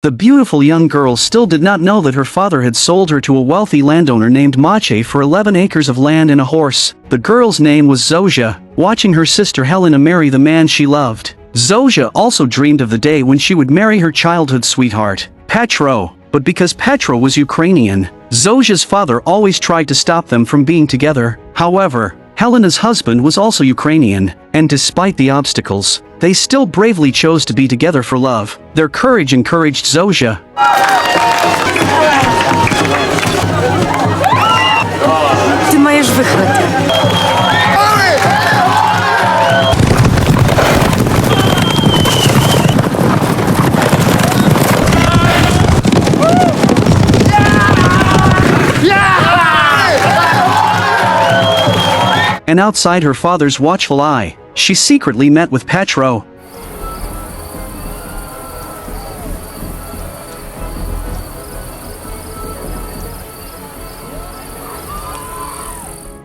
The beautiful young girl still did not know that her father had sold her to a wealthy landowner named Mache for 11 acres of land and a horse. The girl's name was Zosia, watching her sister Helena marry the man she loved. Zosia also dreamed of the day when she would marry her childhood sweetheart, Petro. But because Petro was Ukrainian, Zosia's father always tried to stop them from being together. However, Helena's husband was also Ukrainian, and despite the obstacles, they still bravely chose to be together for love. Their courage encouraged Zosia. Ty маєш виграти. And outside her father's watchful eye, she secretly met with Petro.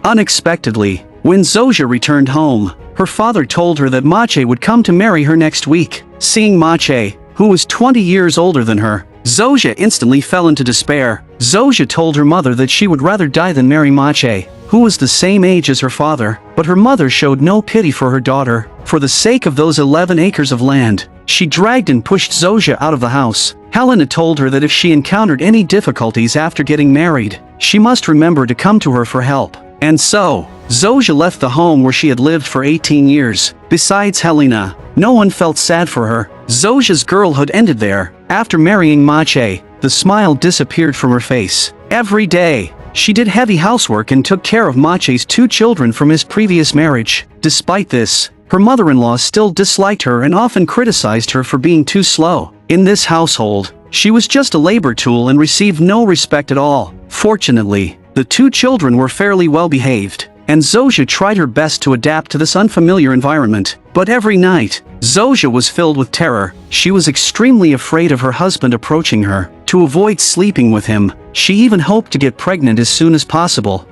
Unexpectedly, when Zosia returned home, her father told her that Mache would come to marry her next week. Seeing Mache, who was 20 years older than her, Zosia instantly fell into despair. Zosia told her mother that she would rather die than marry Mache, who was the same age as her father, but her mother showed no pity for her daughter. For the sake of those 11 acres of land, she dragged and pushed Zosia out of the house. Helena told her that if she encountered any difficulties after getting married, she must remember to come to her for help. And so, Zosia left the home where she had lived for 18 years. Besides Helena, no one felt sad for her. Zosia's girlhood ended there. After marrying Mache, the smile disappeared from her face. Every day, she did heavy housework and took care of Mache's 2 children from his previous marriage. Despite this, her mother-in-law still disliked her and often criticized her for being too slow. In this household, she was just a labor tool and received no respect at all. Fortunately, the 2 children were fairly well behaved, and Zosia tried her best to adapt to this unfamiliar environment. But every night, Zosia was filled with terror. She was extremely afraid of her husband approaching her. To avoid sleeping with him, she even hoped to get pregnant as soon as possible.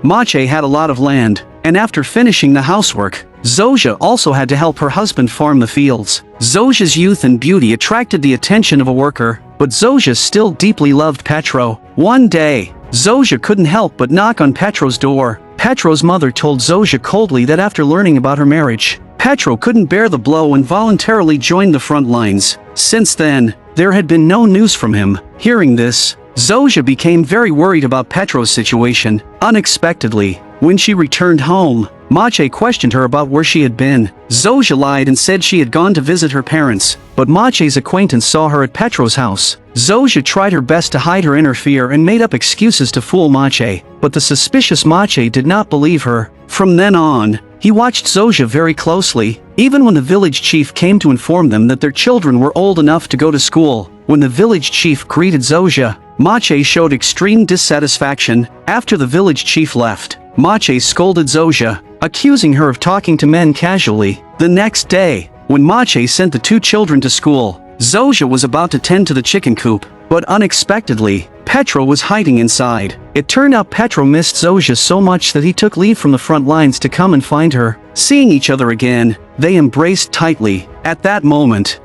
Mache had a lot of land, and after finishing the housework, Zosia also had to help her husband farm the fields. Zosia's youth and beauty attracted the attention of a worker, but Zosia still deeply loved Petro. One day, Zosia couldn't help but knock on Petro's door. Petro's mother told Zosia coldly that after learning about her marriage, Petro couldn't bear the blow and voluntarily joined the front lines. Since then, there had been no news from him. Hearing this, Zosia became very worried about Petro's situation. Unexpectedly, when she returned home, Mache questioned her about where she had been. Zosia lied and said she had gone to visit her parents, but Mache's acquaintance saw her at Petro's house. Zosia tried her best to hide her inner fear and made up excuses to fool Mache, but the suspicious Mache did not believe her. From then on, he watched Zosia very closely, even when the village chief came to inform them that their children were old enough to go to school. When the village chief greeted Zosia, Mache showed extreme dissatisfaction. After the village chief left, Mache scolded Zosia, accusing her of talking to men casually. The next day, when Mache sent the 2 children to school, Zosia was about to tend to the chicken coop, but unexpectedly, Petro was hiding inside. It turned out Petro missed Zosia so much that he took leave from the front lines to come and find her. Seeing each other again, they embraced tightly. At that moment,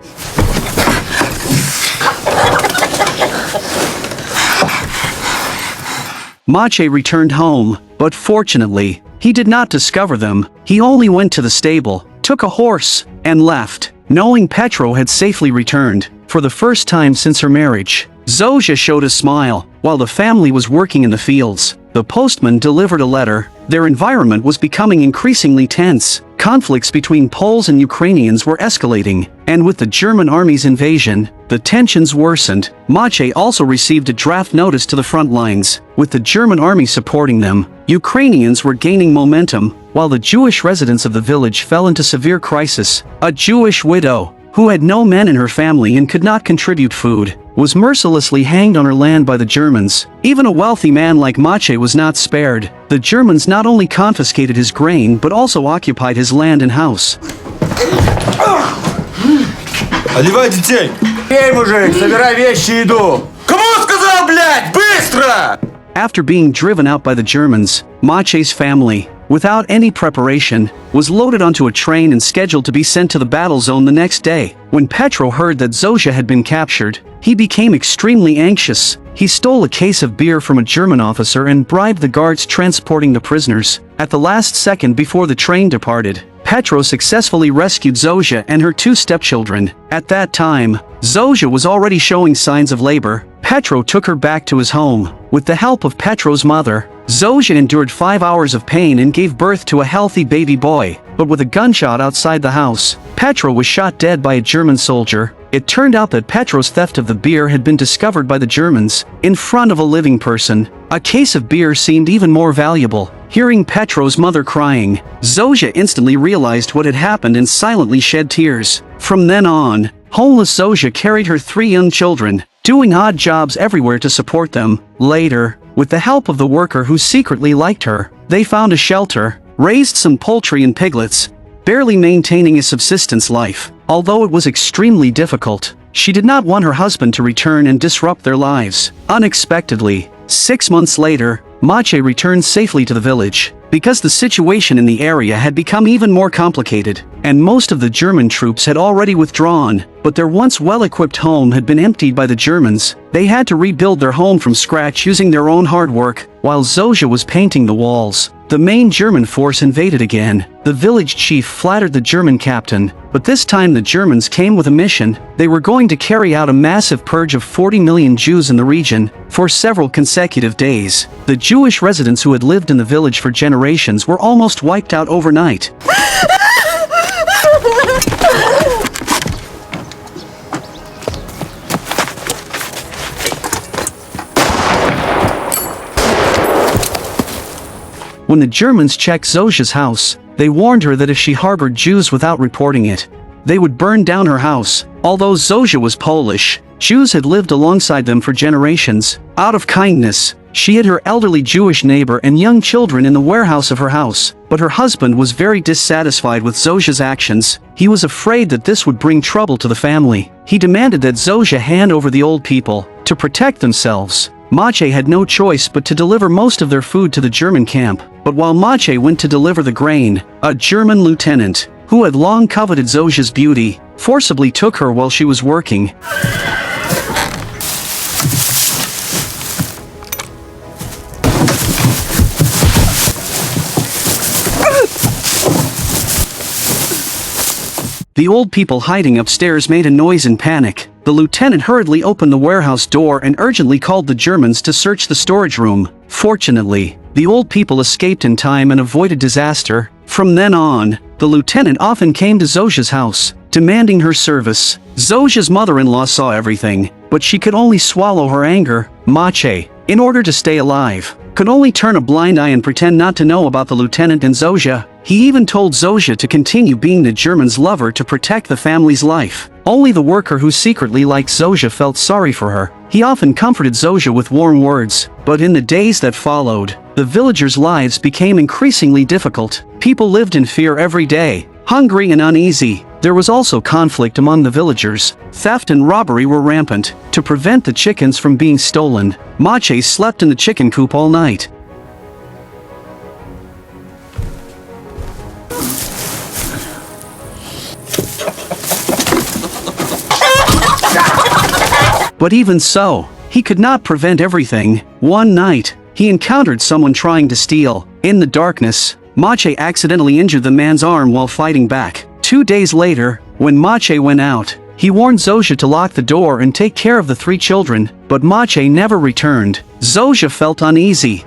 Mache returned home, but fortunately, he did not discover them. He only went to the stable, took a horse, and left, knowing Petro had safely returned. For the first time since her marriage, Zosia showed a smile. While the family was working in the fields, the postman delivered a letter. Their environment was becoming increasingly tense. Conflicts between Poles and Ukrainians were escalating, and with the German army's invasion, the tensions worsened. Mache also received a draft notice to the front lines. With the German army supporting them, Ukrainians were gaining momentum, while the Jewish residents of the village fell into severe crisis. A Jewish widow, who had no men in her family and could not contribute food, was mercilessly hanged on her land by the Germans. Even a wealthy man like Mache was not spared. The Germans not only confiscated his grain but also occupied his land and house. Одевай детей! Эй, мужик, собирай вещи, иду! Кому сказал, блядь, быстро! After being driven out by the Germans, Mache's family, without any preparation, was loaded onto a train and scheduled to be sent to the battle zone the next day. When Petro heard that Zosia had been captured, he became extremely anxious. He stole a case of beer from a German officer and bribed the guards transporting the prisoners. At the last second before the train departed, Petro successfully rescued Zosia and her 2 stepchildren. At that time, Zosia was already showing signs of labor. Petro took her back to his home. With the help of Petro's mother, Zosia endured 5 hours of pain and gave birth to a healthy baby boy. But with a gunshot outside the house, Petro was shot dead by a German soldier. It turned out that Petro's theft of the beer had been discovered by the Germans, in front of a living person. A case of beer seemed even more valuable. Hearing Petro's mother crying, Zosia instantly realized what had happened and silently shed tears. From then on, homeless Zosia carried her 3 young children, doing odd jobs everywhere to support them. Later, with the help of the worker who secretly liked her, they found a shelter, raised some poultry and piglets, barely maintaining a subsistence life. Although it was extremely difficult, she did not want her husband to return and disrupt their lives. Unexpectedly, 6 months later, Mache returned safely to the village. Because the situation in the area had become even more complicated, and most of the German troops had already withdrawn, but their once well-equipped home had been emptied by the Germans, they had to rebuild their home from scratch using their own hard work. While Zosia was painting the walls, the main German force invaded again. The village chief flattered the German captain, but this time the Germans came with a mission. They were going to carry out a massive purge of 40 million Jews in the region, for several consecutive days. The Jewish residents who had lived in the village for generations were almost wiped out overnight. When the Germans checked Zosia's house, they warned her that if she harbored Jews without reporting it, they would burn down her house. Although Zosia was Polish, Jews had lived alongside them for generations. Out of kindness, she hid her elderly Jewish neighbor and young children in the warehouse of her house. But her husband was very dissatisfied with Zosia's actions. He was afraid that this would bring trouble to the family. He demanded that Zosia hand over the old people to protect themselves. Mache had no choice but to deliver most of their food to the German camp. But while Mache went to deliver the grain, a German lieutenant, who had long coveted Zosia's beauty, forcibly took her while she was working. The old people hiding upstairs made a noise in panic. The lieutenant hurriedly opened the warehouse door and urgently called the Germans to search the storage room. Fortunately, the old people escaped in time and avoided disaster. From then on, the lieutenant often came to Zosia's house, demanding her service. Zosia's mother-in-law saw everything, but she could only swallow her anger. Mache, in order to stay alive, could only turn a blind eye and pretend not to know about the lieutenant and Zosia. He even told Zosia to continue being the German's lover to protect the family's life. Only the worker who secretly liked Zosia felt sorry for her. He often comforted Zosia with warm words, but in the days that followed, the villagers' lives became increasingly difficult. People lived in fear every day, hungry and uneasy. There was also conflict among the villagers. Theft and robbery were rampant. To prevent the chickens from being stolen, Mache slept in the chicken coop all night. But even so, he could not prevent everything. One night, he encountered someone trying to steal. In the darkness, Mache accidentally injured the man's arm while fighting back. 2 days later, when Mache went out, he warned Zosia to lock the door and take care of the 3 children, but Mache never returned. Zosia felt uneasy.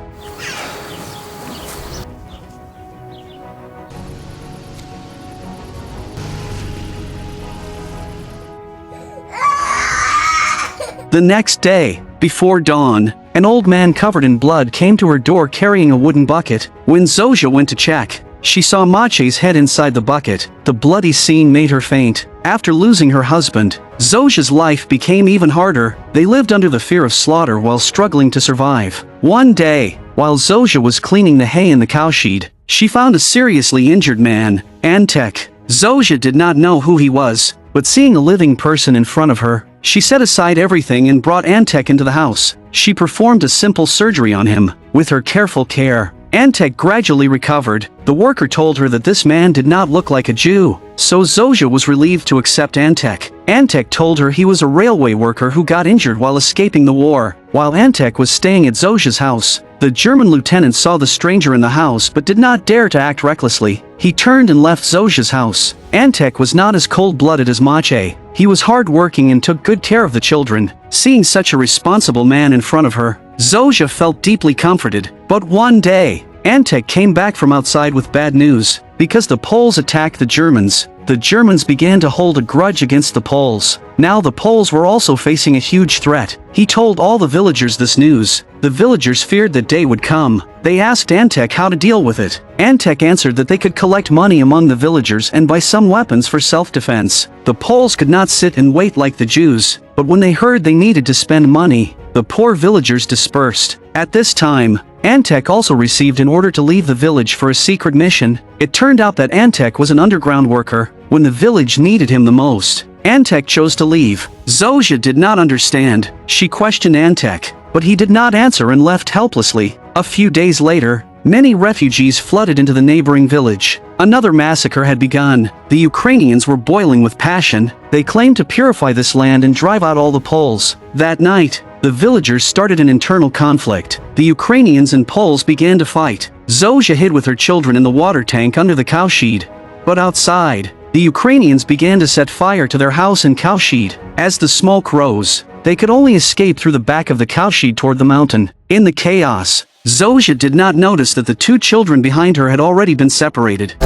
The next day, before dawn, an old man covered in blood came to her door carrying a wooden bucket. When Zosia went to check, she saw Mache's head inside the bucket. The bloody scene made her faint. After losing her husband, Zosia's life became even harder. They lived under the fear of slaughter while struggling to survive. One day, while Zosia was cleaning the hay in the cowshed, she found a seriously injured man, Antech. Zosia did not know who he was, but seeing a living person in front of her, she set aside everything and brought Antech into the house. She performed a simple surgery on him. With her careful care, Antech gradually recovered. The worker told her that this man did not look like a Jew, so Zosia was relieved to accept Antech. Antech told her he was a railway worker who got injured while escaping the war. While Antech was staying at Zosia's house, the German lieutenant saw the stranger in the house but did not dare to act recklessly. He turned and left Zosia's house. Antech was not as cold-blooded as Mache. He was hard-working and took good care of the children. Seeing such a responsible man in front of her, Zosia felt deeply comforted. But one day, Antech came back from outside with bad news. Because the Poles attacked the Germans began to hold a grudge against the Poles. Now the Poles were also facing a huge threat. He told all the villagers this news. The villagers feared that day would come. They asked Antech how to deal with it. Antech answered that they could collect money among the villagers and buy some weapons for self-defense. The Poles could not sit and wait like the Jews, but when they heard they needed to spend money, the poor villagers dispersed. At this time, Antech also received an order to leave the village for a secret mission. It turned out that Antech was an underground worker when the village needed him the most. Antech chose to leave. Zosia did not understand. She questioned Antech, but he did not answer and left helplessly. A few days later, many refugees flooded into the neighboring village. Another massacre had begun. The Ukrainians were boiling with passion. They claimed to purify this land and drive out all the Poles. That night, the villagers started an internal conflict. The Ukrainians and Poles began to fight. Zosia hid with her children in the water tank under the cowshed. But outside, the Ukrainians began to set fire to their house and cowshed. As the smoke rose, they could only escape through the back of the cowshed toward the mountain. In the chaos, Zosia did not notice that the two children behind her had already been separated.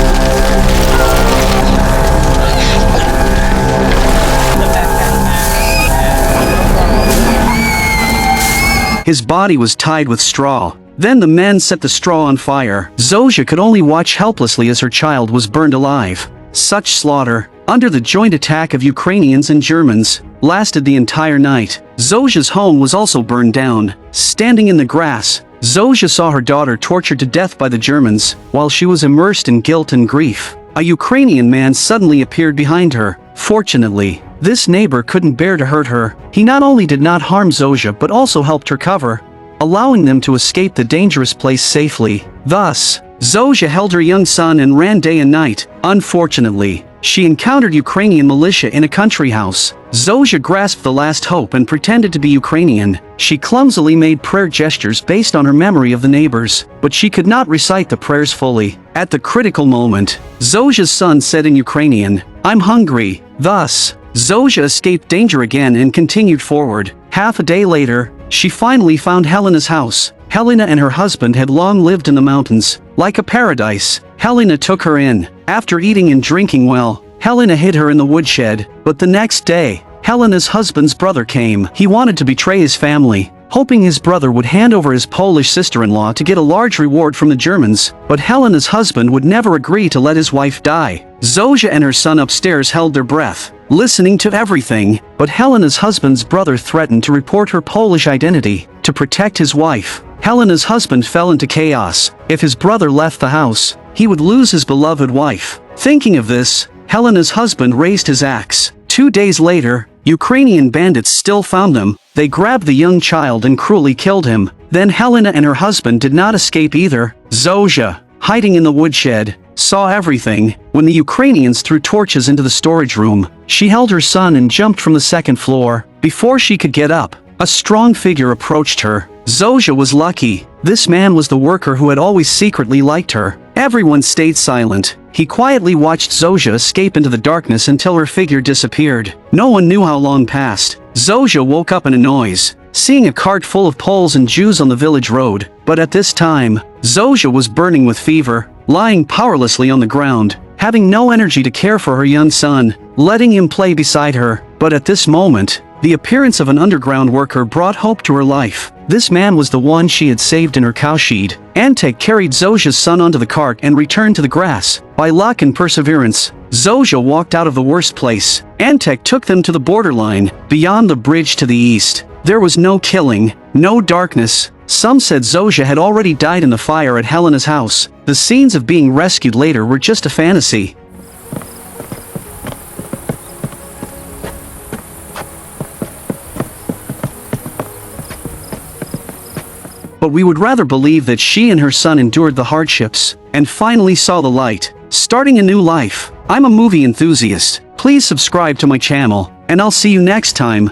His body was tied with straw. Then the men set the straw on fire. Zosia could only watch helplessly as her child was burned alive. Such slaughter, under the joint attack of Ukrainians and Germans, lasted the entire night. Zosia's home was also burned down. Standing in the grass, Zosia saw her daughter tortured to death by the Germans, while she was immersed in guilt and grief. A Ukrainian man suddenly appeared behind her. Fortunately, this neighbor couldn't bear to hurt her. He not only did not harm Zosia but also helped her cover, allowing them to escape the dangerous place safely. Thus, Zosia held her young son and ran day and night. Unfortunately, she encountered Ukrainian militia in a country house. Zosia grasped the last hope and pretended to be Ukrainian. She clumsily made prayer gestures based on her memory of the neighbors, but she could not recite the prayers fully. At the critical moment, Zosia's son said in Ukrainian, "I'm hungry." Thus, Zosia escaped danger again and continued forward. Half a day later, she finally found Helena's house. Helena and her husband had long lived in the mountains, like a paradise. Helena took her in. After eating and drinking well, Helena hid her in the woodshed. But the next day, Helena's husband's brother came. He wanted to betray his family, hoping his brother would hand over his Polish sister-in-law to get a large reward from the Germans. But Helena's husband would never agree to let his wife die. Zosia and her son upstairs held their breath, listening to everything. But Helena's husband's brother threatened to report her Polish identity. To protect his wife, Helena's husband fell into chaos. If his brother left the house, he would lose his beloved wife. Thinking of this, Helena's husband raised his axe. 2 days later, Ukrainian bandits still found them. They grabbed the young child and cruelly killed him. Then Helena and her husband did not escape either. Zosia, hiding in the woodshed, saw everything. When the Ukrainians threw torches into the storage room, she held her son and jumped from the second floor. Before she could get up, a strong figure approached her. Zosia was lucky. This man was the worker who had always secretly liked her. Everyone stayed silent. He quietly watched Zosia escape into the darkness until her figure disappeared. No one knew how long passed. Zosia woke up in a noise, seeing a cart full of Poles and Jews on the village road. But at this time, Zosia was burning with fever, lying powerlessly on the ground, having no energy to care for her young son, letting him play beside her. But at this moment, the appearance of an underground worker brought hope to her life. This man was the one she had saved in her cowshed. Antech carried Zosia's son onto the cart and returned to the grass. By luck and perseverance, Zosia walked out of the worst place. Antech took them to the borderline, beyond the bridge to the east. There was no killing, no darkness. Some said Zosia had already died in the fire at Helena's house. The scenes of being rescued later were just a fantasy. but we would rather believe that she and her son endured the hardships and finally saw the light, starting a new life. I'm a movie enthusiast. Please subscribe to my channel, and I'll see you next time.